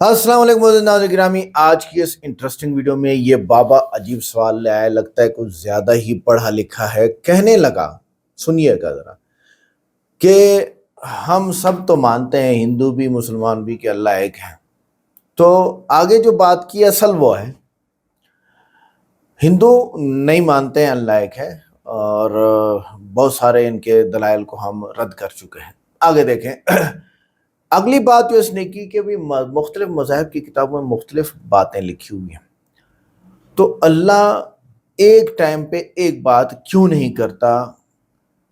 अस्सलाम वालेकुम नाज़रीन गिरामी। आज की इस इंटरेस्टिंग वीडियो में ये बाबा अजीब सवाल ले आया, लगता है कुछ ज्यादा ही पढ़ा लिखा है। कहने लगा, सुनिएगा जरा, कि हम सब तो मानते हैं, हिंदू भी मुसलमान भी, कि अल्लाह एक है। तो आगे जो बात की असल वो है, हिंदू नहीं मानते हैं अल्लाह एक है, और बहुत सारे इनके दलाइल को हम रद्द कर चुके हैं। आगे देखें। अगली बात जो इसने की कि भी मुख्तलिफ मज़ाहिब की किताबों में मुख्तलिफ बातें लिखी हुई हैं, तो अल्लाह एक टाइम पे एक बात क्यों नहीं करता,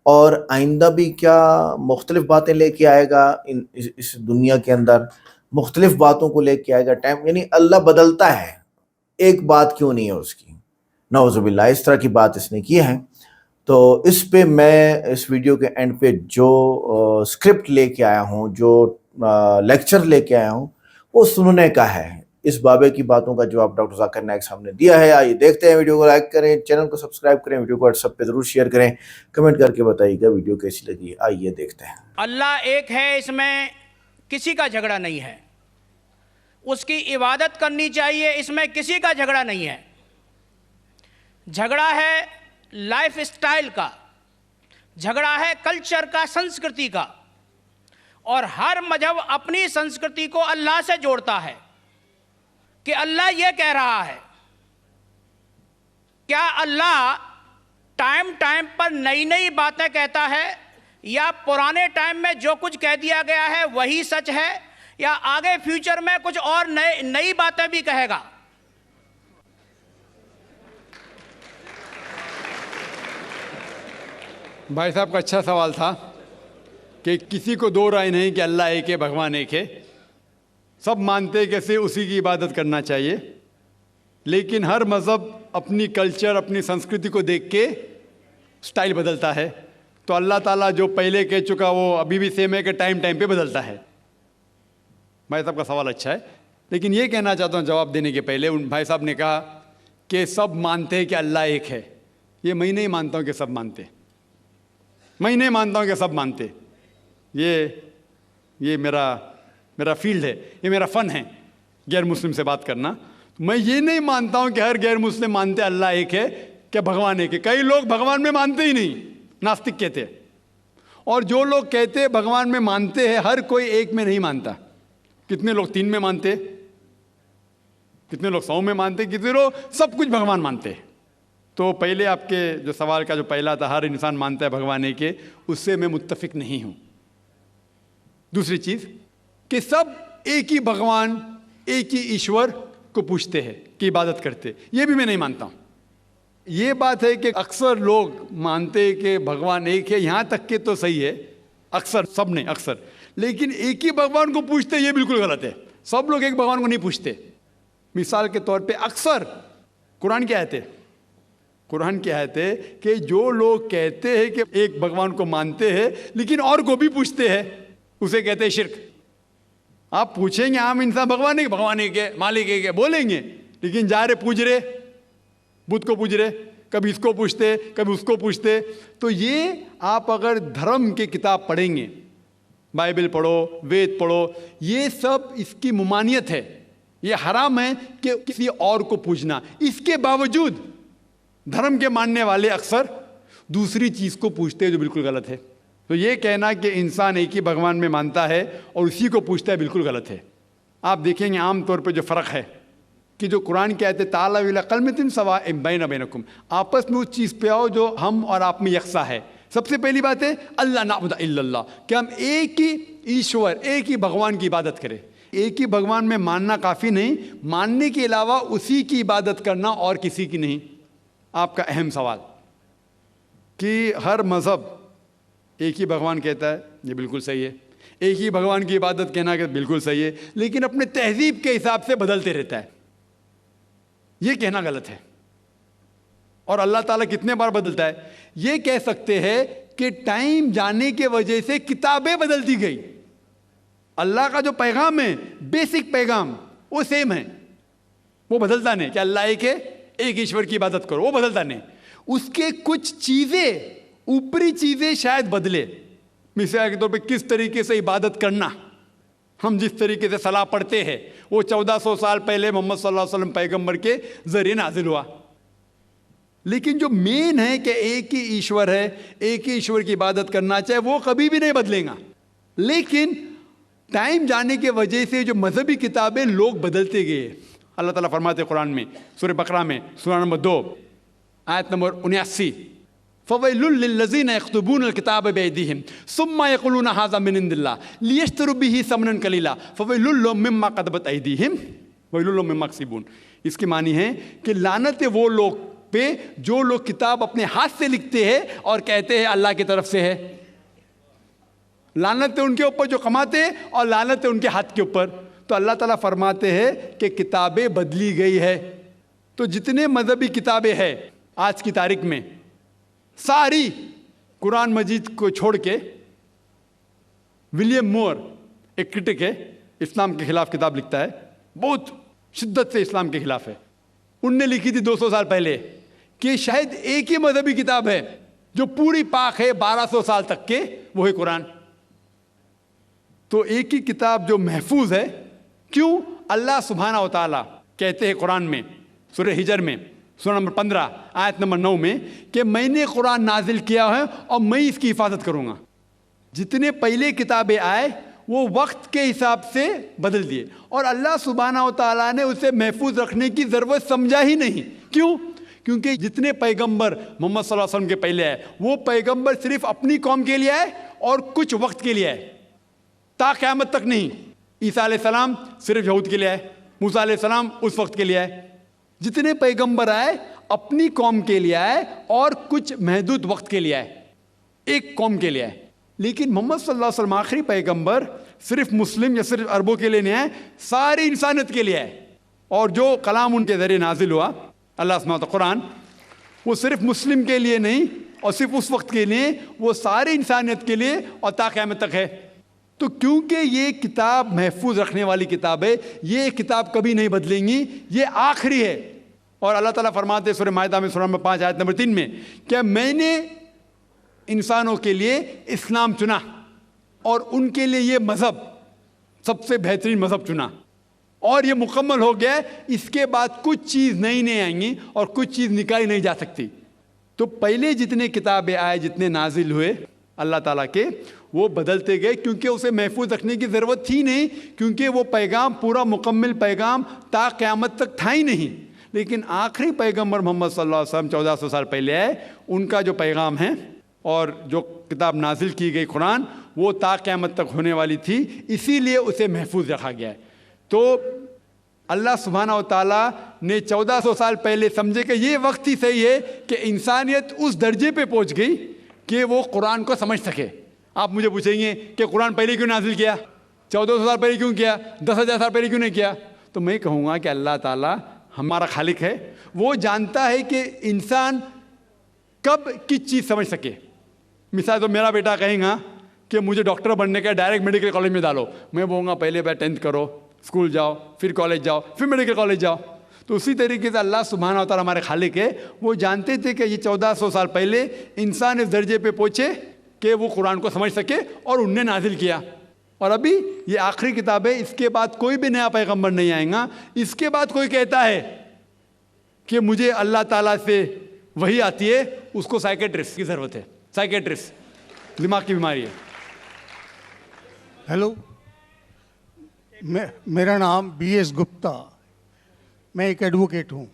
और आइंदा भी क्या मुख्तलिफ बातें लेके आएगा इस दुनिया के अंदर, मुख्तलिफ बातों को लेके आएगा टाइम, यानी अल्लाह बदलता है, एक बात क्यों नहीं है उसकी। नौजुबिल्लाह, इस तरह की बात इसने की है। तो इस पे मैं इस वीडियो के एंड पे जो स्क्रिप्ट लेके आया हूँ, जो लेक्चर लेके आया हूँ, वो सुनने का है। इस बाबे की बातों का जवाब डॉक्टर जाकिर नाइक साहब ने दिया है। आइए देखते हैं। वीडियो को लाइक करें, चैनल को सब्सक्राइब करें, वीडियो को व्हाट्सएप पे जरूर शेयर करें, कमेंट करके बताइएगा वीडियो कैसी लगी। आइए देखते हैं। अल्लाह एक है, इसमें किसी का झगड़ा नहीं है। उसकी इबादत करनी चाहिए, इसमें किसी का झगड़ा नहीं है। झगड़ा है लाइफ स्टाइल का, झगड़ा है कल्चर का, संस्कृति का। और हर मजहब अपनी संस्कृति को अल्लाह से जोड़ता है कि अल्लाह ये कह रहा है। क्या अल्लाह टाइम टाइम पर नई नई बातें कहता है, या पुराने टाइम में जो कुछ कह दिया गया है वही सच है, या आगे फ्यूचर में कुछ और नई बातें भी कहेगा? भाई साहब का अच्छा सवाल था कि किसी को दो राय नहीं कि अल्लाह एक है, भगवान एक है। सब मानते कैसे उसी की इबादत करना चाहिए, लेकिन हर मज़हब अपनी कल्चर, अपनी संस्कृति को देख के स्टाइल बदलता है। तो अल्लाह ताला जो पहले कह चुका वो अभी भी सेम है कि टाइम टाइम पे बदलता है। भाई साहब का सवाल अच्छा है, लेकिन ये कहना चाहता हूँ जवाब देने के पहले, उन भाई साहब ने कहा कि सब मानते हैं कि अल्लाह एक है। ये मैं नहीं मानता हूँ कि सब मानते, मैं नहीं मानता हूँ कि सब मानते। ये मेरा फील्ड है, ये मेरा फ़न है गैर मुस्लिम से बात करना। मैं ये नहीं मानता हूँ कि हर गैर मुस्लिम मानते अल्लाह एक है, कि भगवान एक है। कई लोग भगवान में मानते ही नहीं, नास्तिक कहते हैं। और जो लोग कहते हैं भगवान में मानते हैं, हर कोई एक में नहीं मानता। कितने लोग 3 में मानते, कितने लोग 100 में मानते, कितने लोग सब कुछ भगवान मानते हैं। तो पहले आपके जो सवाल का जो पहला था, हर इंसान मानता है भगवान एक है, उससे मैं मुत्तफिक नहीं हूँ। दूसरी चीज़ कि सब एक ही भगवान, एक ही ईश्वर को पूछते हैं, कि इबादत करते, ये भी मैं नहीं मानता हूँ। ये बात है कि अक्सर लोग मानते हैं कि भगवान एक है, यहाँ तक के तो सही है, अक्सर, सब नहीं, अक्सर। लेकिन एक ही भगवान को पूछते, ये बिल्कुल गलत है। सब लोग एक भगवान को नहीं पूछते। मिसाल के तौर पे अक्सर कुरान की आयत है, कुरान की आयत है कि जो लोग कहते हैं कि एक भगवान को मानते हैं लेकिन और को भी पूछते हैं, उसे कहते हैं शिर्क। आप पूछेंगे आम इंसान भगवान एक है, मालिक एक है बोलेंगे, लेकिन जा रहे पूज रहे, बुद्ध को पूज रहे, कभी इसको पूछते, कभी उसको पूछते। तो ये आप अगर धर्म की किताब पढ़ेंगे, बाइबल पढ़ो, वेद पढ़ो, ये सब इसकी मुमानियत है। ये हराम है कि किसी और को पूछना। इसके बावजूद धर्म के मानने वाले अक्सर दूसरी चीज़ को पूछते हैं, जो बिल्कुल गलत है। तो ये कहना कि इंसान एक ही भगवान में मानता है और उसी को पूछता है, बिल्कुल गलत है। आप देखेंगे आम तौर पे जो फ़र्क है कि जो कुरान कहते हैं ताला इला कलमतिन सवाइन बैना बैनकुम, आपस में उस चीज़ पे आओ जो हम और आप में यकसा है। सबसे पहली बात है अल्लाह नाबुद इल्लल्लाह, कि हम एक ही ईश्वर, एक ही भगवान की इबादत करें। एक ही भगवान में मानना काफ़ी नहीं, मानने के अलावा उसी की इबादत करना और किसी की नहीं। आपका अहम सवाल कि हर मज़हब एक ही भगवान कहता है, ये बिल्कुल सही है। एक ही भगवान की इबादत कहना कि बिल्कुल सही है, लेकिन अपने तहजीब के हिसाब से बदलते रहता है, ये कहना गलत है। और अल्लाह ताला कितने बार बदलता है? ये कह सकते हैं कि टाइम जाने के वजह से किताबें बदलती गई। अल्लाह का जो पैगाम है, बेसिक पैगाम, वो सेम है, वो बदलता नहीं कि अल्लाह एक है, एक ईश्वर की इबादत करो, वो बदलता नहीं। उसके कुछ चीज़ें, ऊपरी चीज़ें शायद बदले। मिसाल के तौर पे किस तरीके से इबादत करना, हम जिस तरीके से सलाह पढ़ते हैं वो 1400 साल पहले मोहम्मद सल्लल्लाहु अलैहि वसल्लम पैगंबर के जरिए नाजिल हुआ। लेकिन जो मेन है कि एक ही ईश्वर है, एक ही ईश्वर की इबादत करना चाहिए, वो कभी भी नहीं बदलेगा। लेकिन टाइम जाने के वजह से जो मजहबी किताबें लोग बदलते गए। अल्लाह ताला फरमाते कुरान में सूरह बकरा में सूरा नंबर 2 आयत नंबर 79, फ़वैलुल लिल्लज़ीना यक्तुबूनल किताब बिअयदीहिम सुम्मा यक़ूलूना हाज़ा मिन इंदिल्लाह लियश्तरू बिही समनन कलीला फ़वैलुल लहुम मिम्मा क़दबत अयदीहिम वैलुल लहुम मिम्मा यक्सिबून। इसकी मानी है कि लानत है वो लोग पे जो लोग किताब अपने हाथ से लिखते हैं और कहते हैं अल्लाह की तरफ से है। लानत है उनके ऊपर जो कमाते हैं और लानत है उनके हाथ के ऊपर। तो अल्लाह ताला फरमाते हैं कि किताबें बदली गई है। तो जितने मजहबी किताबें हैं आज की तारीख में सारी कुरान मजीद को छोड़ के, विलियम मोर एक क्रिटिक है, इस्लाम के खिलाफ किताब लिखता है, बहुत शिद्दत से इस्लाम के खिलाफ है। उनने लिखी थी 200 साल पहले कि शायद एक ही मजहबी किताब है जो पूरी पाक है 1200 साल तक के, वो है कुरान। तो एक ही किताब जो महफूज है। क्यों? अल्लाह सुब्हाना व तआला कहते हैं कुरान में सूरह हिजर में सूरा नंबर 15 आयत नंबर 9 में कि मैंने कुरान नाजिल किया है और मैं इसकी हिफाजत करूँगा। जितने पहले किताबें आए वो वक्त के हिसाब से बदल दिए और अल्लाह सुब्हाना व तआला ने उसे महफूज रखने की ज़रूरत समझा ही नहीं। क्यों? क्योंकि जितने पैगंबर मोहम्मद सल्लल्लाहु अलैहि वसल्लम के पहले आए वो पैगंबर सिर्फ अपनी कौम के लिए आए और कुछ वक्त के लिए आए, ता क़यामत तक नहीं। ईसा अलैहिस्सलाम सिर्फ यहूद के लिए आए, मूसा अलैहिस्सलाम उस वक्त के लिए आए। जितने पैगंबर आए अपनी कौम के लिए आए और कुछ महदूद वक्त के लिए आए, एक कौम के लिए आए। लेकिन मोहम्मद सल्लल्लाहु अलैहि वसल्लम आखिरी पैगंबर सिर्फ मुस्लिम या सिर्फ अरबों के लिए नहीं आए, सारी इंसानियत के लिए आए। और जो कलाम उनके ज़रिए नाजिल हुआ अल्लाह सुब्हानहू कुरान, वो सिर्फ मुस्लिम के लिए नहीं और सिर्फ उस वक्त के लिए, वो सारी इंसानियत के लिए और ता क़यामत तक है। तो क्योंकि ये किताब महफूज रखने वाली किताब है, ये किताब कभी नहीं बदलेंगी, ये आखिरी है। और अल्लाह ताला फरमाते हैं सूरह माइदा में सूरा नंबर 5 आयत नंबर 3 में कि मैंने इंसानों के लिए इस्लाम चुना और उनके लिए ये मज़हब सबसे बेहतरीन मज़हब चुना और ये मुकम्मल हो गया। इसके बाद कुछ चीज़ नई नहीं आएंगी और कुछ चीज़ निकाली नहीं जा सकती। तो पहले जितने किताबें आए, जितने नाजिल हुए अल्लाह ताला के, वो बदलते गए क्योंकि उसे महफूज रखने की ज़रूरत थी नहीं, क्योंकि वो पैगाम पूरा मुकम्मल पैगाम ता क़यामत तक था ही नहीं। लेकिन आखिरी पैगंबर मोहम्मद सल्लल्लाहु अलैहि वसल्लम 1400 साल पहले आए, उनका जो पैगाम है और जो किताब नाजिल की गई कुरान, वो ता क़यामत तक होने वाली थी, इसीलिए उसे महफूज रखा गया है। तो अल्लाह सुब्हाना व तआला ने 1400 साल पहले समझे कि ये वक्त ही सही है कि इंसानियत उस दर्जे पे पहुंच गई कि वो कुरान को समझ सके। आप मुझे पूछेंगे कि कुरान पहले क्यों नाजिल किया, 1400 साल पहले क्यों किया, 10,000 साल पहले क्यों नहीं किया? तो मैं कहूँगा कि अल्लाह ताला हमारा खालिक है, वो जानता है कि इंसान कब किस चीज़ समझ सके। मिसाल तो मेरा बेटा कहेगा कि मुझे डॉक्टर बनने का, डायरेक्ट मेडिकल कॉलेज में डालो, मैं बोलूँगा पहले भाई 10th करो, स्कूल जाओ, फिर कॉलेज जाओ, फिर मेडिकल कॉलेज जाओ। तो उसी तरीके से अल्लाह सुब्हाना व तआला हमारे खालिक है, वो जानते थे कि ये 1400 साल पहले इंसान इस दर्जे पे पहुँचे कि वो कुरान को समझ सके और उनने नाजिल किया। और अभी ये आखिरी किताब है, इसके बाद कोई भी नया पैगंबर नहीं आएगा। इसके बाद कोई कहता है कि मुझे अल्लाह ताला से वही आती है, उसको साइकेट्रिस्ट की ज़रूरत है। साइकेट्रिस्ट, दिमाग की बीमारी है। हेलो, मेरा नाम BS गुप्ता, मैं एक एडवोकेट हूँ।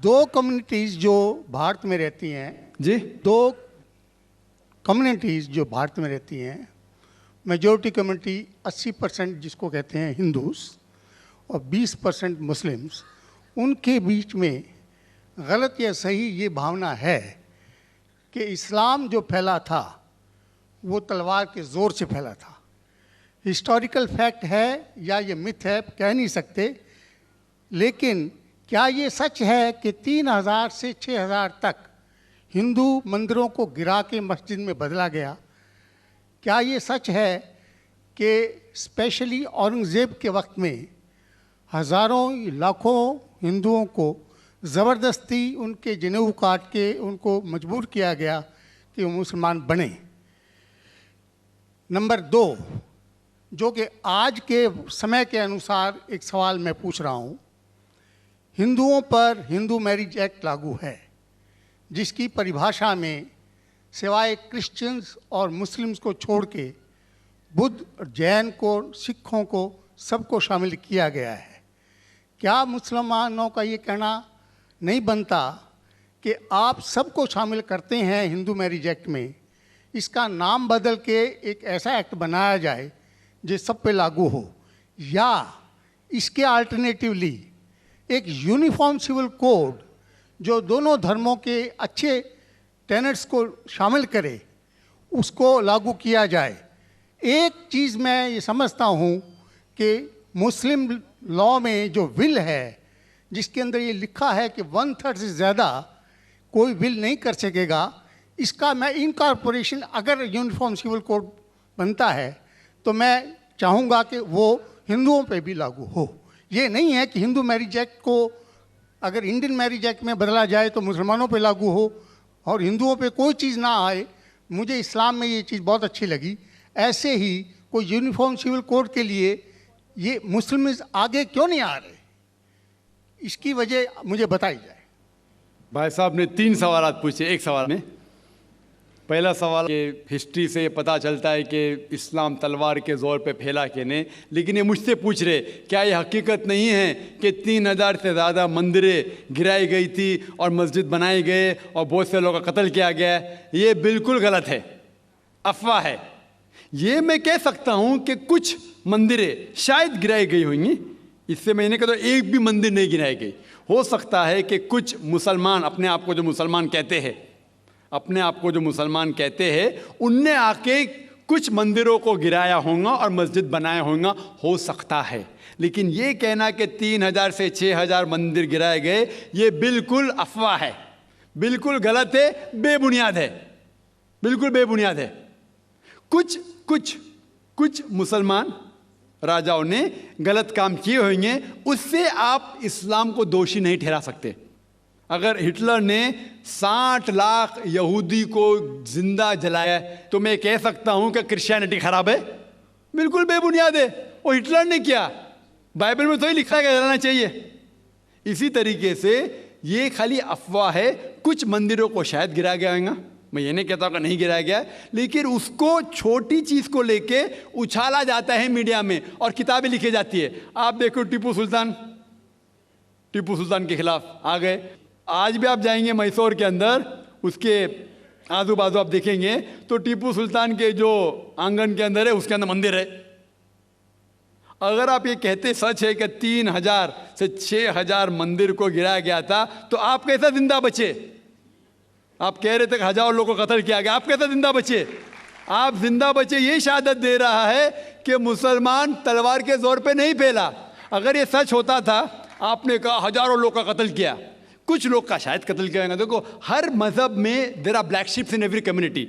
दो कम्युनिटीज़ जो भारत में रहती हैं जी, दो कम्युनिटीज़ जो भारत में रहती हैं, मेजॉरिटी कम्युनिटी 80% जिसको कहते हैं हिंदूस और 20% मुस्लिम्स, उनके बीच में गलत या सही ये भावना है कि इस्लाम जो फैला था वो तलवार के ज़ोर से फैला था। हिस्टोरिकल फैक्ट है या ये मिथ है कह नहीं सकते, लेकिन क्या ये सच है कि 3000 से 6000 तक हिंदू मंदिरों को गिरा के मस्जिद में बदला गया? क्या ये सच है कि स्पेशली औरंगज़ेब के वक्त में हज़ारों लाखों हिंदुओं को ज़बरदस्ती उनके जनेऊ काट के उनको मजबूर किया गया कि वो मुसलमान बने? नंबर 2, जो कि आज के समय के अनुसार एक सवाल मैं पूछ रहा हूँ। हिंदुओं पर हिंदू मैरिज एक्ट लागू है, जिसकी परिभाषा में सिवाय क्रिश्चियंस और मुस्लिम्स को छोड़ के बुद्ध और जैन को, सिखों को, सबको शामिल किया गया है। क्या मुसलमानों का ये कहना नहीं बनता कि आप सबको शामिल करते हैं हिंदू मैरिज एक्ट में, इसका नाम बदल के एक ऐसा एक्ट बनाया जाए जो सब पे लागू हो, या इसके अल्टरनेटिवली एक यूनिफॉर्म सिविल कोड जो दोनों धर्मों के अच्छे टेनेट्स को शामिल करे, उसको लागू किया जाए। एक चीज़ मैं ये समझता हूँ कि मुस्लिम लॉ में जो विल है, जिसके अंदर ये लिखा है कि 1/3 से ज़्यादा कोई विल नहीं कर सकेगा, इसका मैं इनकॉर्पोरेशन अगर यूनिफॉर्म सिविल कोड बनता है तो मैं चाहूँगा कि वो हिंदुओं पे भी लागू हो। ये नहीं है कि हिंदू मैरिज एक्ट को अगर इंडियन मैरिज एक्ट में बदला जाए तो मुसलमानों पे लागू हो और हिंदुओं पे कोई चीज़ ना आए। मुझे इस्लाम में ये चीज़ बहुत अच्छी लगी। ऐसे ही कोई यूनिफॉर्म सिविल कोड के लिए ये मुस्लिम आगे क्यों नहीं आ रहे, इसकी वजह मुझे बताई जाए। भाई साहब ने 3 सवाल पूछे एक सवाल में। पहला सवाल कि हिस्ट्री से ये पता चलता है कि इस्लाम तलवार के ज़ोर पे फैला कि नहीं, लेकिन ये मुझसे पूछ रहे क्या ये हकीकत नहीं है कि 3000 से ज़्यादा मंदिरें गिराई गई थी और मस्जिद बनाए गए और बहुत से लोगों का कत्ल किया गया है। ये बिल्कुल गलत है, अफवाह है। ये मैं कह सकता हूँ कि कुछ मंदिरें शायद गिराई गई होंगी, इससे मैंने कहा तो एक भी मंदिर नहीं गिराई गई। हो सकता है कि कुछ मुसलमान अपने आप को जो मुसलमान कहते हैं, उनने आके कुछ मंदिरों को गिराया होगा और मस्जिद बनाया होगा, हो सकता है। लेकिन ये कहना कि 3000 से 6000 मंदिर गिराए गए, ये बिल्कुल अफवाह है, बिल्कुल गलत है, बेबुनियाद है, बिल्कुल बेबुनियाद है। कुछ मुसलमान राजाओं ने गलत काम किए होंगे, उससे आप इस्लाम को दोषी नहीं ठहरा सकते। अगर हिटलर ने 60 लाख यहूदी को जिंदा जलाया तो मैं कह सकता हूं कि क्रिश्चियनिटी खराब है? बिल्कुल बेबुनियाद है। वो हिटलर ने किया, बाइबल में तो ही लिखा है कि जलाना चाहिए। इसी तरीके से ये खाली अफवाह है। कुछ मंदिरों को शायद गिराया गया होगा, मैं ये नहीं कहता हूँ कि नहीं गिराया गया, लेकिन उसको छोटी चीज़ को लेके उछाला जाता है मीडिया में और किताबें लिखी जाती है। आप देखो टीपू सुल्तान के खिलाफ आ गए। आज भी आप जाएंगे मैसूर के अंदर, उसके आजू बाजू आप देखेंगे तो टीपू सुल्तान के जो आंगन के अंदर है उसके अंदर मंदिर है। अगर आप ये कहते सच है कि 3000 से 6000 मंदिर को गिराया गया था, तो आप कैसा जिंदा बचे? आप कह रहे थे कि हजारों लोगों को कत्ल किया गया, आप कैसा जिंदा बचे? आप जिंदा बचे ये शहादत दे रहा है कि मुसलमान तलवार के जोर पे नहीं फैला। अगर ये सच होता था, आपने कहा हजारों लोग का कत्ल किया, कुछ लोग का शायद कत्ल किया। देखो, हर मज़हब में there are black sheeps in every community.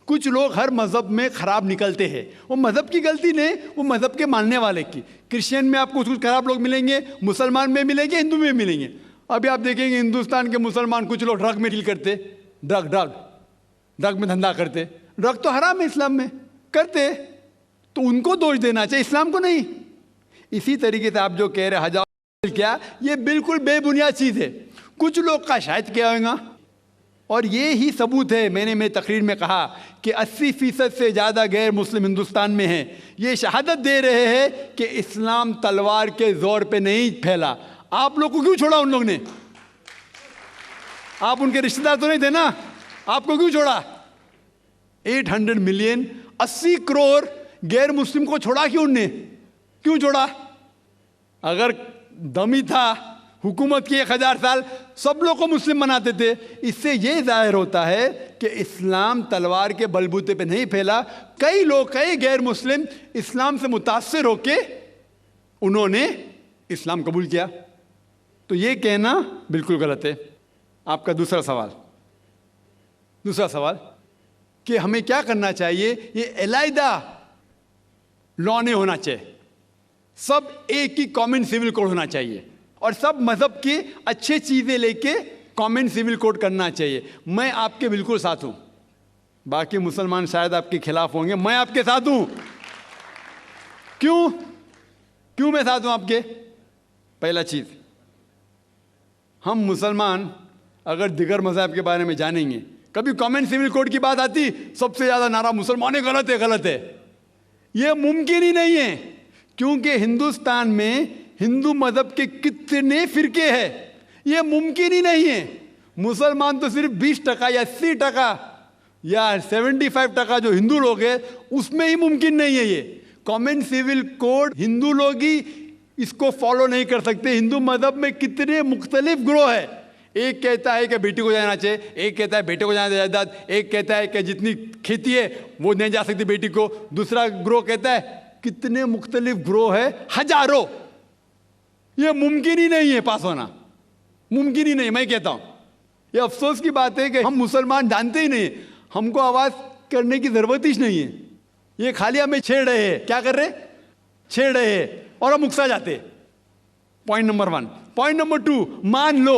कुछ लोग हर मज़हब में ख़राब निकलते हैं, वो मज़हब की गलती नहीं, वो मज़हब के मानने वाले की। क्रिश्चियन में आपको कुछ ख़राब लोग मिलेंगे, मुसलमान में मिलेंगे, हिंदू में मिलेंगे। अभी आप देखेंगे हिंदुस्तान के मुसलमान कुछ लोग ड्रग में डील करते, ड्रग में धंधा करते। ड्रग तो हराम है इस्लाम में, करते तो उनको दोष देना चाहिए, इस्लाम को नहीं। इसी तरीके से आप जो कह रहे हजार क्या, ये बिल्कुल बेबुनियाद चीज़ है। कुछ लोग का शायद क्या होगा, और ये ही सबूत है। मैंने मेरी तकरीर में कहा कि 80% से ज़्यादा गैर मुस्लिम हिंदुस्तान में हैं। ये शहादत दे रहे हैं कि इस्लाम तलवार के ज़ोर पे नहीं फैला। आप लोग को क्यों छोड़ा उन लोग ने? आप उनके रिश्तेदार तो नहीं थे ना, आपको क्यों छोड़ा? 800 मिलियन 80 करोड़ गैर मुस्लिम को छोड़ा क्यों उनने? क्यों छोड़ा? अगर दमी था हुकूमत की 1000 साल, सब लोग को मुस्लिम बनाते थे। इससे ये जाहिर होता है कि इस्लाम तलवार के बलबूते पे नहीं फैला। कई लोग, कई गैर मुस्लिम इस्लाम से मुतासिर होके उन्होंने इस्लाम कबूल किया। तो ये कहना बिल्कुल गलत है। आपका दूसरा सवाल कि हमें क्या करना चाहिए, ये अलहदा लॉ नहीं होना चाहिए, सब एक ही कॉमन सिविल कोड होना चाहिए और सब मज़हब की अच्छी चीज़ें लेके कॉमन सिविल कोड करना चाहिए। मैं आपके बिल्कुल साथ हूँ, बाकी मुसलमान शायद आपके खिलाफ होंगे, मैं आपके साथ हूँ। क्यों क्यों मैं साथ हूं आपके? पहला चीज, हम मुसलमान अगर दिगर मज़हब के बारे में जानेंगे, कभी कॉमन सिविल कोड की बात आती, सबसे ज़्यादा नारा मुसलमान है, गलत है, गलत है। ये मुमकिन ही नहीं है, क्योंकि हिंदुस्तान में हिंदू मज़हब के कितने फिरके हैं, ये मुमकिन ही नहीं है। मुसलमान तो सिर्फ 20% या 80% या 75% जो हिंदू लोग हैं, उसमें ही मुमकिन नहीं है ये। कॉमन सिविल कोड हिंदू लोग ही इसको फॉलो नहीं कर सकते। हिंदू मज़हब में कितने मुख्तलिफ ग्रोह है। एक कहता है कि बेटी को जाना चाहिए, एक कहता है बेटे को जाना जायदाद, एक कहता है कि जितनी खेती है वो नहीं जा सकती बेटी को, दूसरा ग्रोह कहता है, कितने मुख्तलिफ ग्रोह है, हजारों। ये मुमकिन ही नहीं है पास होना, मुमकिन ही नहीं। मैं कहता हूं ये अफसोस की बात है कि हम मुसलमान जानते ही नहीं, हमको आवाज करने की जरूरत ही नहीं है। ये खाली हमें छेड़ रहे हैं। क्या कर रहे? छेड़ रहे हैं और हम उकसा जाते। Point number 1। पॉइंट नंबर 2, मान लो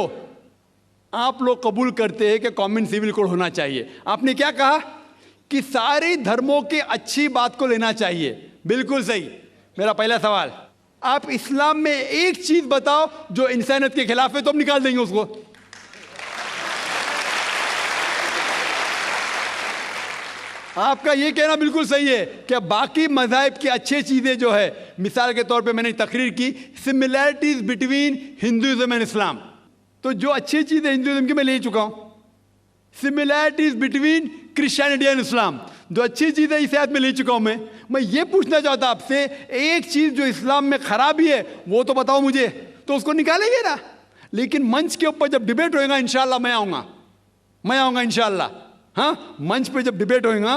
आप लोग कबूल करते हैं कि कॉमन सिविल कोड होना चाहिए। आपने क्या कहा कि सारे धर्मों के अच्छी बात को लेना चाहिए। बिल्कुल सही। मेरा पहला सवाल, आप इस्लाम में एक चीज बताओ जो इंसानियत के खिलाफ है, तो हम निकाल देंगे उसको। आपका ये कहना बिल्कुल सही है कि बाकी मज़ाहिब की अच्छी चीज़ें जो है, मिसाल के तौर पे मैंने तकरीर की similarities between Hinduism and Islam, तो जो अच्छी चीज़ें हिंदुइज्म की मैं ले चुका हूँ। Similarities between Christianity and Islam, जो अच्छी चीज़ें इस आयत में ले चुका हूँ। मैं ये पूछना चाहता आपसे, एक चीज़ जो इस्लाम में खराबी है वो तो बताओ मुझे, तो उसको निकालेंगे ना। लेकिन मंच के ऊपर जब डिबेट होएगा इंशाल्लाह मैं आऊँगा इंशाल्लाह। हाँ, मंच पे जब डिबेट होएगा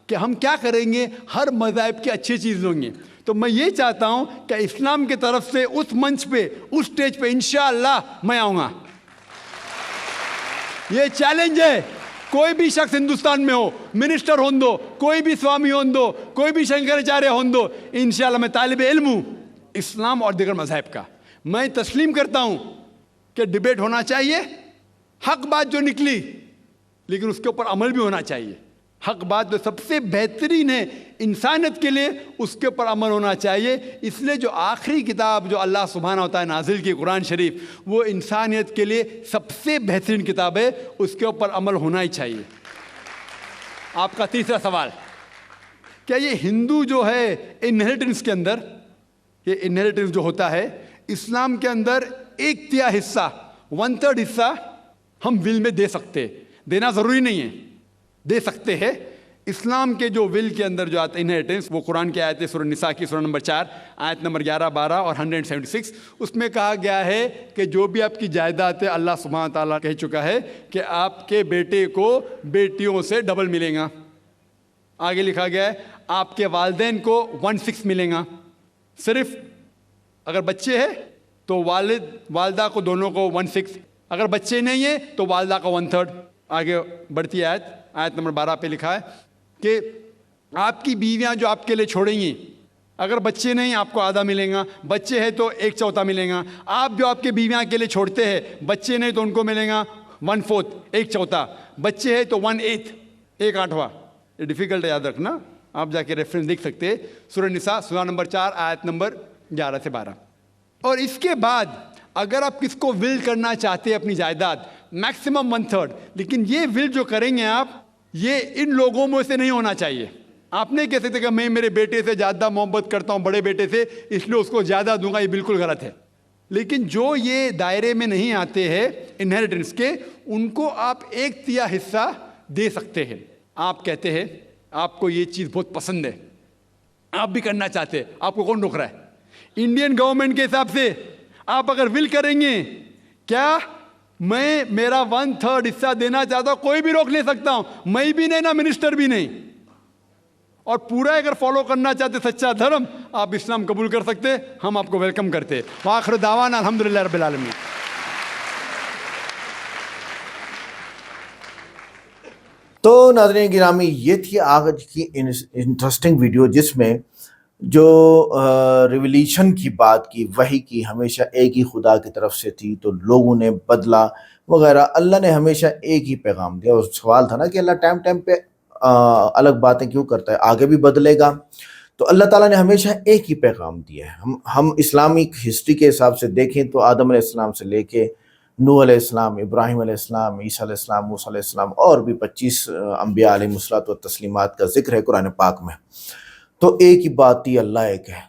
कि हम क्या करेंगे, हर मज़हब की अच्छी चीज़ लेंगे। तो मैं ये चाहता हूं कि इस्लाम की तरफ से उस मंच पे, उस स्टेज पे इंशाअल्लाह मैं आऊँगा। ये चैलेंज है। कोई भी शख्स हिंदुस्तान में हो, मिनिस्टर हों दो, कोई भी स्वामी हों दो, कोई भी शंकराचार्य हों दो, इंशाअल्लाह मैं तालिब इल्म हूँ इस्लाम और दिगर मज़हब का। मैं तस्लीम करता हूँ कि डिबेट होना चाहिए, हक बात जो निकली, लेकिन उसके ऊपर अमल भी होना चाहिए। हक बात जो सबसे बेहतरीन है इंसानियत के लिए, उसके ऊपर अमल होना चाहिए। इसलिए जो आखिरी किताब जो अल्लाह सुब्हानहू व तआला नाजिल की कुरान शरीफ, वो इंसानियत के लिए सबसे बेहतरीन किताब है, उसके ऊपर अमल होना ही चाहिए। आपका तीसरा सवाल, क्या ये हिंदू जो है इनहेरिटेंस के अंदर, ये इनहेरिटेंस जो होता है इस्लाम के अंदर 1/3 हिस्सा, 1/3 हिस्सा हम विल में दे सकते, देना ज़रूरी नहीं है, दे सकते हैं। इस्लाम के जो विल के अंदर जो आता है इनहेरिटेंस, वो कुरान की आयत है सूरह निसा की सूरह नंबर 4 आयत नंबर 11, 12 और 176। उसमें कहा गया है कि जो भी आपकी जायदाद है, अल्लाह सुब्हानहू व तआला कह चुका है कि आपके बेटे को बेटियों से डबल मिलेगा। आगे लिखा गया है आपके वालिदैन को 1/6 मिलेगा। सिर्फ अगर बच्चे हैं तो वालिद वालदा को दोनों को 1/6, अगर बच्चे नहीं है तो वालदा का 1/3। आगे बढ़ती आयत नंबर 12 पे लिखा है कि आपकी बीवियां जो आपके लिए छोड़ेंगी, अगर बच्चे नहीं आपको आधा मिलेगा, बच्चे हैं तो 1/4 मिलेगा। आप जो आपके बीवियां के लिए छोड़ते हैं, बच्चे नहीं तो उनको मिलेगा 1/4, 1/4, बच्चे हैं तो 1/8, 1/8। ये डिफिकल्ट है, याद रखना, आप जाके रेफरेंस देख सकते हैं, सूरह निसा सूरह नंबर 4 आयत नंबर 11 से 12। और इसके बाद अगर आप किसको विल करना चाहते हैं अपनी जायदाद, मैक्सिमम 1/3, लेकिन ये विल जो करेंगे आप, ये इन लोगों में से नहीं होना चाहिए। आप नहीं कह सकते कि मैं मेरे बेटे से ज़्यादा मोहब्बत करता हूँ, बड़े बेटे से, इसलिए उसको ज़्यादा दूंगा, ये बिल्कुल गलत है। लेकिन जो ये दायरे में नहीं आते हैं इनहेरिटेंस के, उनको आप 1/3 हिस्सा दे सकते हैं। आप कहते हैं आपको ये चीज़ बहुत पसंद है, आप भी करना चाहते हैं, आपको कौन रोक रहा है? इंडियन गवर्नमेंट के हिसाब से आप अगर विल करेंगे, क्या मैं मेरा 1/3 हिस्सा देना चाहता हूं, कोई भी रोक ले सकता हूं, मैं भी नहीं ना मिनिस्टर भी नहीं। और पूरा अगर फॉलो करना चाहते सच्चा धर्म, आप इस्लाम कबूल कर सकते, हम आपको वेलकम करते। आखिर दावाना अल्हम्दुलिल्लाह रब्बिल आलमीन। तो नाज़रीन गिरामी, ये थी आज की इंटरेस्टिंग वीडियो, जिसमें जो रिवोल्यूशन की बात की, वही की हमेशा एक ही खुदा की तरफ से थी, तो लोगों ने बदला वगैरह। अल्लाह ने हमेशा एक ही पैगाम दिया। और सवाल था ना कि अल्लाह टाइम टाइम पे अलग बातें क्यों करता है, आगे भी बदलेगा। तो अल्लाह ताला ने हमेशा एक ही पैगाम दिया है। हम इस्लामिक हिस्ट्री के हिसाब से देखें तो आदम अलैहिस्सलाम से लेके नूह अलैहिस्सलाम, इब्राहिम अलैहिस्सलाम, ईसा अलैहिस्सलाम, मूसा अलैहिस्सलाम और भी 25 अंबिया अलैहिमुस्सलात व तस्लीमात का जिक्र है कुरान पाक में। तो एक ही बात थी, अल्लाह एक है।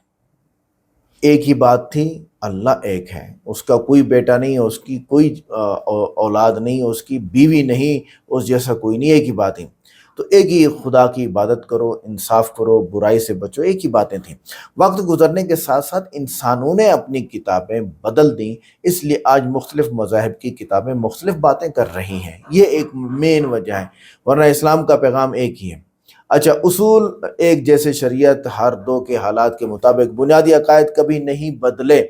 एक ही बात थी, अल्लाह एक है। उसका कोई बेटा नहीं है, उसकी कोई औलाद नहीं है, उसकी बीवी नहीं, उस जैसा कोई नहीं, एक ही बात है। तो एक ही खुदा की इबादत करो, इंसाफ करो, बुराई से बचो, एक ही बातें थी। वक्त गुजरने के साथ साथ इंसानों ने अपनी किताबें बदल दी, इसलिए आज मुख्तलिफ मज़ाहिब की किताबें मुख्तलिफ बातें कर रही हैं। ये एक मेन वजह है, वरना इस्लाम का पैगाम एक ही है। अच्छा, उसूल एक जैसे, शरीयत हर दो के हालात के मुताबिक, बुनियादी अकायद कभी नहीं बदले,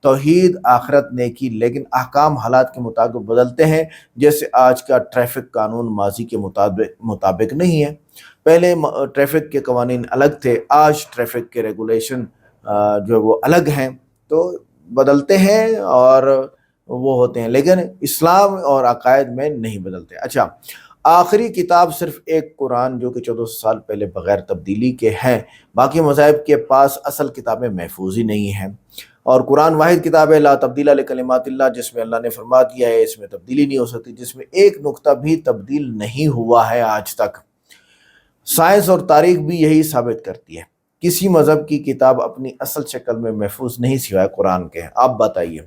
तौहीद आखिरत नेकी, लेकिन अहकाम हालात के मुताबिक बदलते हैं। जैसे आज का ट्रैफिक कानून माजी के मुताबिक नहीं है। पहले ट्रैफिक के कवानीन अलग थे, आज ट्रैफिक के रेगुलेशन जो है वो अलग हैं। तो बदलते हैं और वो होते हैं, लेकिन इस्लाम और अकायद में नहीं बदलते। अच्छा, आखिरी किताब सिर्फ एक कुरान जो कि 1400 साल पहले बगैर तब्दीली के हैं। बाकी मज़ाहिब के पास असल किताबें महफूज ही नहीं हैं। और कुरान वाहिद किताब है, ला तब्दीला लिकलिमातिल्लाह, जिसमें अल्लाह ने फरमा दिया है इसमें तब्दीली नहीं हो सकती, जिसमें एक नुक्ता भी तब्दील नहीं हुआ है आज तक। साइंस और तारीख भी यही साबित करती है। किसी मज़हब की किताब अपनी असल शक्ल में महफूज नहीं सिवाय कुरान के। आप बताइए,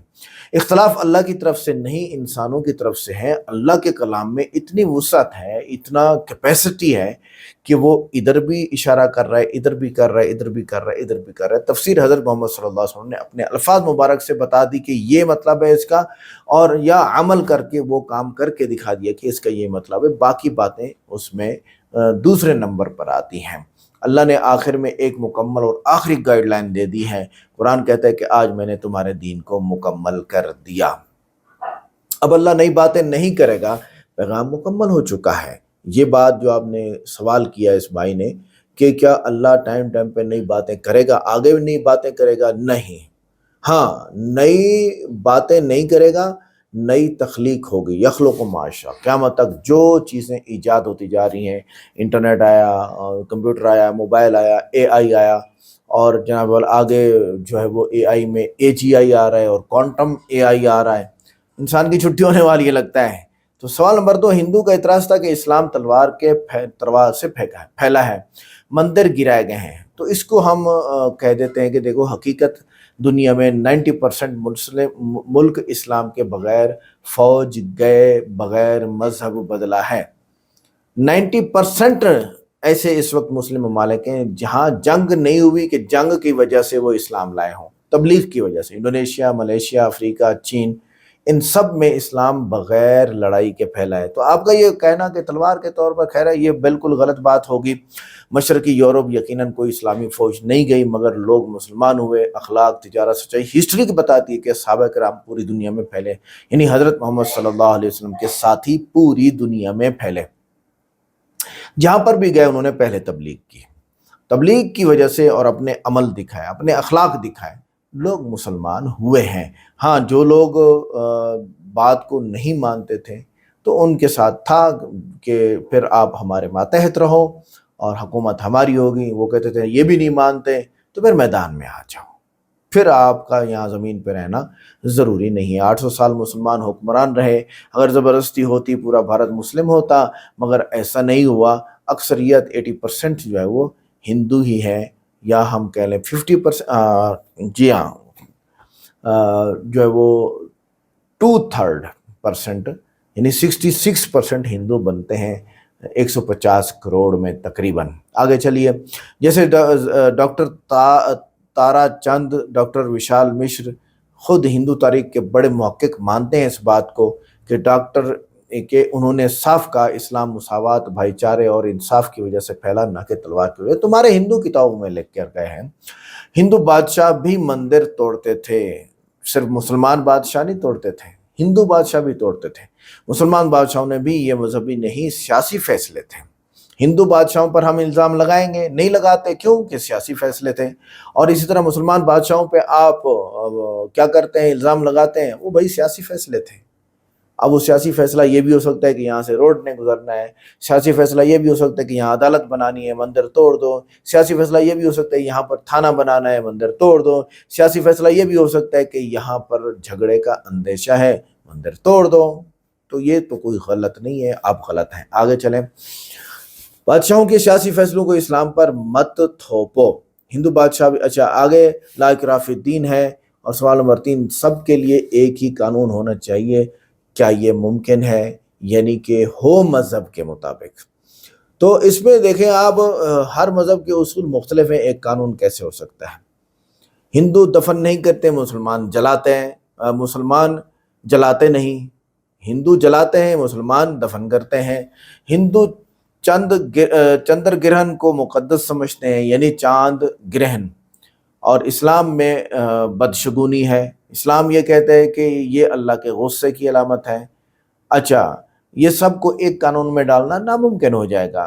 इख्तलाफ अल्लाह की तरफ से नहीं, इंसानों की तरफ से है। अल्लाह के कलाम में इतनी वुसअत है, इतना कैपेसिटी है कि वो इधर भी इशारा कर रहा है, इधर भी कर रहा है, इधर भी कर रहा है, इधर भी कर रहा है। तफसीर हज़रत मोहम्मद सल्लल्लाहु अलैहि वसल्लम ने अपने अल्फाज मुबारक से बता दी कि ये मतलब है इसका, और या अमल करके वो काम करके दिखा दिया कि इसका ये मतलब है। बाकी बातें उसमें दूसरे नंबर पर आती हैं। अल्लाह ने आखिर में एक मुकम्मल और आखिरी गाइडलाइन दे दी है। कुरान कहता है कि आज मैंने तुम्हारे दीन को मुकम्मल कर दिया। अब अल्लाह नई बातें नहीं करेगा, पैगाम मुकम्मल हो चुका है। ये बात जो आपने सवाल किया इस भाई ने कि क्या अल्लाह टाइम टाइम पे नई बातें करेगा, आगे भी नई बातें करेगा? नहीं। हाँ, नई बातें नहीं करेगा, नई तख्लीक होगी। यखलुक़ु माशा, क़यामत तक जो चीज़ें ईजाद होती जा रही हैं, इंटरनेट आया, कंप्यूटर आया, मोबाइल आया, एआई आया, और जनाब वाल आगे जो है वो एआई में एजीआई आ रहा है और क्वांटम एआई आ रहा है। इंसान की छुट्टी होने वाली है लगता है। तो सवाल नंबर 2, हिंदू का इतराज़ था कि इस्लाम तलवार से फैला है, मंदिर गिराए गए हैं। तो इसको हम कह देते हैं कि देखो, हकीकत दुनिया में 90% मुस्लिम मुल्क इस्लाम के बगैर फौज गए, बगैर मजहब बदला है। 90% ऐसे इस वक्त मुस्लिम ममालिक हैं जहाँ जंग नहीं हुई कि जंग की वजह से वो इस्लाम लाए हों, तबलीग की वजह से। इंडोनेशिया, मलेशिया, अफ्रीका, चीन, इन सब में इस्लाम बगैर लड़ाई के फैला है। तो आपका ये कहना कि तलवार के तौर पर खैर है, ये बिल्कुल गलत बात होगी। मशरकी यूरोप यकीनन कोई इस्लामी फ़ौज नहीं गई, मगर लोग मुसलमान हुए। अखलाक, तिजारत, सच्चाई, हिस्ट्री की बताती है कि सहाबा किराम पूरी दुनिया में फैले, यानी हज़रत मोहम्मद सल्लल्लाहु अलैहि वसल्लम के साथी पूरी दुनिया में फैले। जहाँ पर भी गए उन्होंने पहले तबलीग की। तबलीग की वजह से और अपने अमल दिखाए, अपने अखलाक दिखाए, लोग मुसलमान हुए हैं। हाँ, जो लोग बात को नहीं मानते थे तो उनके साथ था कि फिर आप हमारे मातहत रहो और हुकूमत हमारी होगी। वो कहते थे ये भी नहीं मानते तो फिर मैदान में आ जाओ, फिर आपका यहाँ ज़मीन पर रहना ज़रूरी नहीं है। 800 साल मुसलमान हुक्मरान रहे, अगर ज़बरदस्ती होती पूरा भारत मुस्लिम होता, मगर ऐसा नहीं हुआ। अक्सरियत 80% जो है वो हिंदू ही है, या हम कह लें 50%, जी हाँ, जो है वो 2/3% यानी 66% हिंदू बनते हैं 150 करोड़ में तकरीबन। आगे चलिए, जैसे डॉक्टर तारा चंद, डॉक्टर विशाल मिश्र खुद हिंदू तारीख के बड़े मुहक्किक मानते हैं इस बात को कि उन्होंने साफ कहा, इस्लाम मुसावात, भाईचारे और इंसाफ की वजह से फैला, ना कि तलवार की वजह। तुम्हारे हिंदू किताबों में लिख कर गए हैं, हिंदू बादशाह भी मंदिर तोड़ते थे। सिर्फ मुसलमान बादशाह नहीं तोड़ते थे, हिंदू बादशाह भी तोड़ते थे। मुसलमान बादशाहों ने भी, ये मजहबी नहीं सियासी फैसले थे। हिंदू बादशाहों पर हम इल्ज़ाम लगाएंगे, नहीं लगाते, क्यों कि सियासी फैसले थे। और इसी तरह मुसलमान बादशाहों पे आप क्या करते हैं, इल्ज़ाम लगाते हैं, वो भाई सियासी फैसले थे। अब वो सियासी फैसला ये भी हो सकता है कि यहाँ से रोड ने गुजरना है, सियासी फैसला ये भी हो सकता है कि यहाँ अदालत बनानी है, मंदिर तोड़ दो, सियासी फैसला ये भी हो सकता है यहाँ पर थाना बनाना है, मंदिर तोड़ दो, सियासी फैसला ये भी हो सकता है कि यहाँ पर झगड़े का अंदेशा है, मंदिर तोड़ दो। तो ये तो कोई गलत नहीं है, आप गलत हैं। आगे चलें। बादशाहों के सियासी फैसलों को इस्लाम पर मत थोपो। हिंदू बादशाह भी, अच्छा आगे, ला इकराह फिद्दीन है। और सवाल नंबर 3, सबके लिए एक ही कानून होना चाहिए, क्या ये मुमकिन है? यानी कि हो मजहब के मुताबिक। तो इसमें देखें आप, हर मजहब के उसूल मुख्तलिफ हैं, एक कानून कैसे हो सकता है? हिंदू दफन नहीं करते, मुसलमान जलाते हैं, मुसलमान जलाते नहीं, हिंदू जलाते हैं, मुसलमान दफन करते हैं। हिंदू चंद्र ग्रहण को मुकद्दस समझते हैं, यानी चांद ग्रहण, और इस्लाम में बदशगुनी है। इस्लाम ये कहते हैं कि ये अल्लाह के गुस्से की अलामत है। अच्छा, ये सब को एक कानून में डालना नामुमकिन हो जाएगा।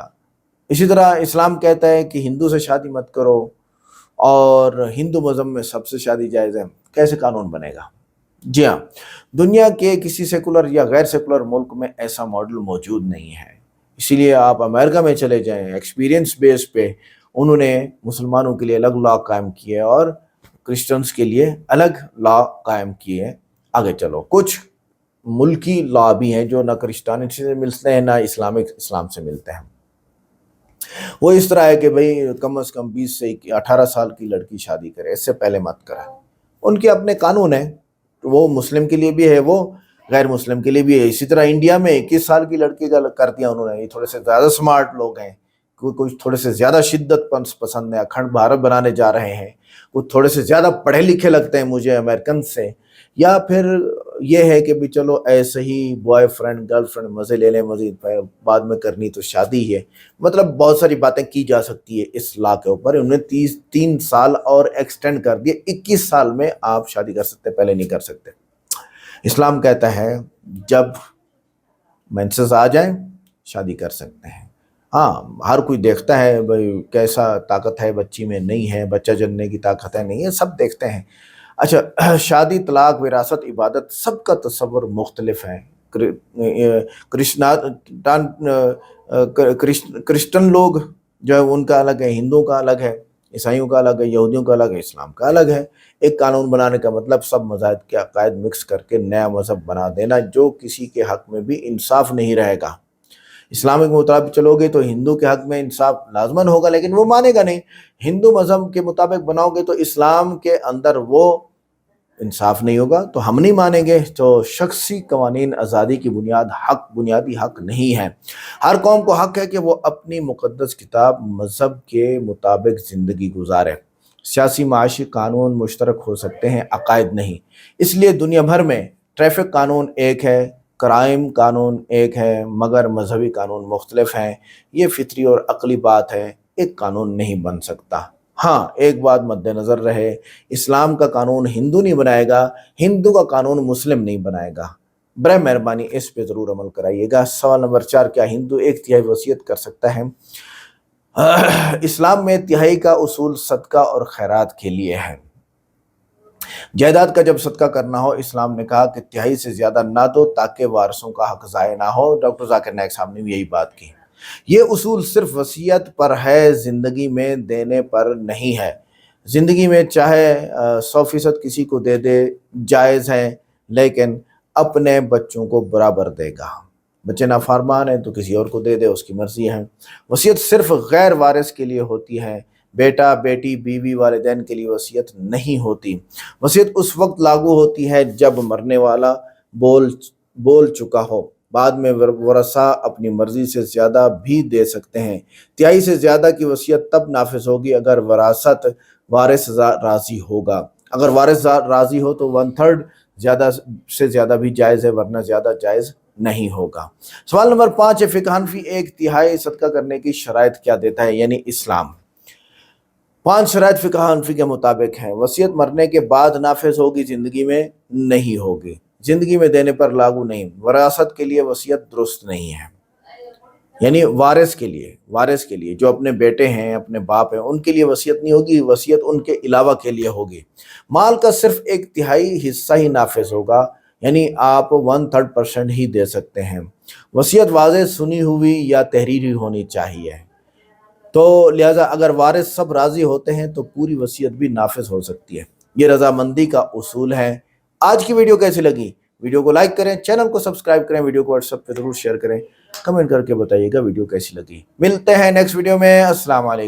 इसी तरह इस्लाम कहता है कि हिंदू से शादी मत करो, और हिंदू मज़हब में सबसे शादी जायज़ है। कैसे कानून बनेगा? जी हाँ, दुनिया के किसी सेकुलर या गैर सेकुलर मुल्क में ऐसा मॉडल मौजूद नहीं है। इसीलिए आप अमेरिका में चले जाएं, एक्सपीरियंस बेस पे उन्होंने मुसलमानों के लिए अलग लॉ कायम किए और क्रिश्चियंस के लिए अलग लॉ कायम किए। आगे चलो, कुछ मुल्की लॉ भी हैं जो ना क्रिश्चियनिटी से मिलते हैं ना इस्लाम से मिलते हैं। वो इस तरह है कि भाई कम से कम 20 से 18 साल की लड़की शादी करे, इससे पहले मत करे। उनके अपने कानून हैं, वो मुस्लिम के लिए भी है, वो गैर मुस्लिम के लिए भी है। इसी तरह इंडिया में 21 साल की लड़की का कर दिया उन्होंने। ये थोड़े से ज़्यादा स्मार्ट लोग हैं, कुछ थोड़े से ज़्यादा शिद्दत पसंद है, अखंड भारत बनाने जा रहे हैं, कुछ थोड़े से ज़्यादा पढ़े लिखे लगते हैं मुझे अमेरिकन से, या फिर ये है कि भी चलो ऐसे ही बॉयफ्रेंड गर्लफ्रेंड मज़े ले लें, मज़ीद बाद में करनी तो शादी है। मतलब बहुत सारी बातें की जा सकती है इस लॉ के ऊपर। उन्होंने 3 साल और एक्सटेंड कर दिए, 21 साल में आप शादी कर सकते, पहले नहीं कर सकते। इस्लाम कहता है जब मेंसेस आ जाए शादी कर सकते हैं। हाँ, हर कोई देखता है भाई कैसा ताकत है बच्ची में, नहीं है बच्चा जनने की ताकत है, नहीं है, सब देखते हैं। अच्छा, शादी, तलाक, विरासत, इबादत, सबका तस्वर मुख्तलिफ है। क्रिश्चियन लोग जो है उनका अलग है, हिंदुओं का अलग है, ईसाइयों का अलग है, यहूदियों का अलग है, इस्लाम का अलग है। एक कानून बनाने का मतलब सब मज़ाहिब के अकायद मिक्स करके नया मज़हब बना देना, जो किसी के हक़ में भी इंसाफ नहीं रहेगा। इस्लामिक मुताबिक चलोगे तो हिंदू के हक़ में इंसाफ लाजमन होगा, लेकिन वो मानेगा नहीं। हिंदू मज़हब के मुताबिक बनाओगे तो इस्लाम के अंदर वो इंसाफ नहीं होगा, तो हम नहीं मानेंगे। तो शख्सी कवानीन आज़ादी की बुनियादी हक़ नहीं है। हर कौम को हक़ है कि वो अपनी मुक़द्दस किताब मज़हब के मुताबिक ज़िंदगी गुजारे। सियासी माशी कानून मुश्तरक हो सकते हैं, अकायद नहीं। इसलिए दुनिया भर में ट्रैफिक कानून एक है, क्राइम कानून एक है, मगर मजहबी कानून मुख्तलिफ हैं। ये फितरी और अकली बात है, एक कानून नहीं बन सकता। हाँ, एक बात मद्देनज़र रहे, इस्लाम का कानून हिंदू नहीं बनाएगा, हिंदू का कानून मुस्लिम नहीं बनाएगा। बराए मेहरबानी इस पे ज़रूर अमल कराइएगा। सवाल नंबर 4, क्या हिंदू 1/3 वसीयत कर सकता है? इस्लाम में तिहाई का उसूल सदका और खैरात के लिए है। जायदाद का जब सदका करना हो, इस्लाम ने कहा कि तिहाई से ज़्यादा ना दो ताकि वारसों का हक ज़ाय ना हो। डॉक्टर जाकिर नाइक साहब ने भी यही बात की। ये उसूल सिर्फ वसीयत पर है, ज़िंदगी में देने पर नहीं है। ज़िंदगी में चाहे 100% किसी को दे दे, जायज़ है, लेकिन अपने बच्चों को बराबर देगा। बच्चे नाफरमान है तो किसी और को दे दे, उसकी मर्ज़ी है। वसीयत सिर्फ गैर वारिस के लिए होती है, बेटा बेटी बीवी वालिदैन के लिए वसीयत नहीं होती। वसीयत उस वक्त लागू होती है जब मरने वाला बोल चुका हो। बाद में वरसा अपनी मर्जी से ज़्यादा भी दे सकते हैं। तिहाई से ज़्यादा की वसीयत तब नाफिज होगी अगर वरासत वारिस राज़ी होगा। अगर वारिस राज़ी हो तो 1/3 ज़्यादा से ज़्यादा भी जायज़ है, वरना ज़्यादा जायज़ नहीं होगा। सवाल नंबर 5 है, फ़िक़्ह हनफ़ी 1/3 सदका करने की शराइत क्या देता है, यानी इस्लाम। 5 शराइत फ़िक़्ह हनफ़ी के मुताबिक हैं। वसीयत मरने के बाद नाफिज होगी, ज़िंदगी में नहीं होगी। ज़िंदगी में देने पर लागू नहीं। वरासत के लिए वसीयत दुरुस्त नहीं है, यानी वारिस के लिए जो अपने बेटे हैं, अपने बाप हैं, उनके लिए वसीयत नहीं होगी, वसीयत उनके अलावा के लिए होगी। माल का सिर्फ 1/3 हिस्सा ही नाफिज होगा, यानी आप 1/3% ही दे सकते हैं। वसीयत वाज़ेह सुनी हुई या तहरीरी होनी चाहिए। तो लिहाजा अगर वारिस सब राज़ी होते हैं तो पूरी वसीयत भी नाफिज हो सकती है। ये रजामंदी का उसूल है। आज की वीडियो कैसी लगी? वीडियो को लाइक करें, चैनल को सब्सक्राइब करें, वीडियो को व्हाट्सएप पे जरूर शेयर करें, कमेंट करके बताइएगा वीडियो कैसी लगी। मिलते हैं नेक्स्ट वीडियो में। अस्सलाम वालेकुम।